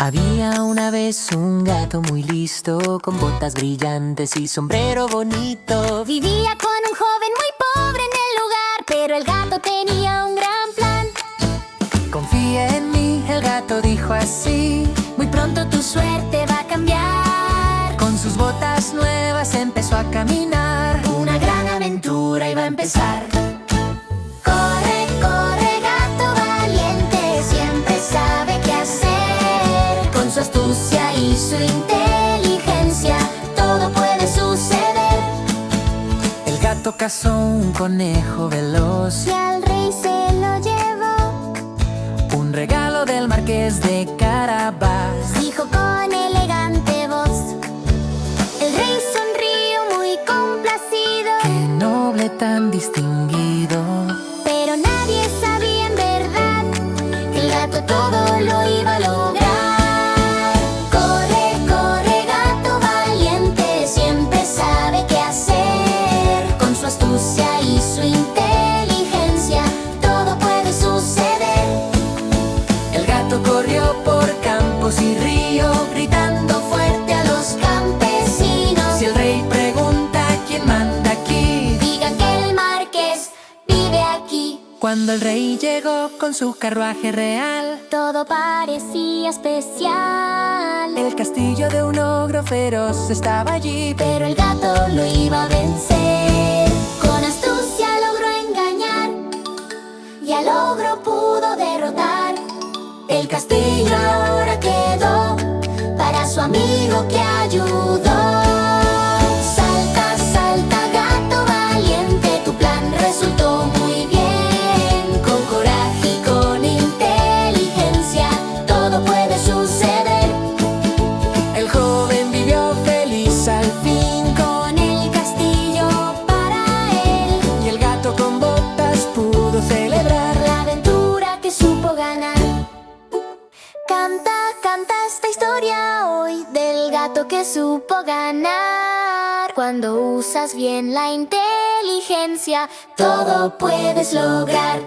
Había una vez un gato muy listo, con botas brillantes y sombrero bonito. Vivía con un joven muy pobre en el lugar, pero el gato tenía un gran plan. Confía en mí, el gato dijo así. Muy pronto tu suerte va a cambiar. Con sus botas nuevas empezó a caminar. Una gran aventura iba a empezar. Corre, corre, gato valiente, siempre sabe qué hacer. Con su astucia y su inteligencia, todo puede suceder. El gato cazó un conejo veloz Y al rey se lo llevó. un regalo del marqués de Carabás. Dijo con elegante voz. El rey sonrió muy complacido. ¡Qué noble tan distinguido! Pero nadie sabía en verdad que el gato todo lo iba a lograr. Corre, corre, gato valiente, siempre sabe qué hacer. Con su astucia y su inteligencia, todo puede suceder. El gato corrió por campos y ríos, gritando fuerte a los campesinos. Si el rey pregunta quién manda aquí, Digan que el marqués vive aquí. cuando el rey llegó con su carruaje real, Todo parecía especial. el castillo de un ogro feroz estaba allí. Pero el gato lo iba a vencer. Con astucia logró engañar y al ogro pudo derrotar. El castillo ahora quedó para su amigo que ayudó. Salta, salta, gato valiente, tu plan resultó muy bien. Con coraje y con inteligencia, todo puede suceder. El joven vivió feliz al fin, Con el castillo para él, y el gato con botas pudo celebrar. la aventura que supo ganar. Canta, canta esta historia hoy del gato que supo ganar. Cuando usas bien la inteligencia, todo puedes lograr.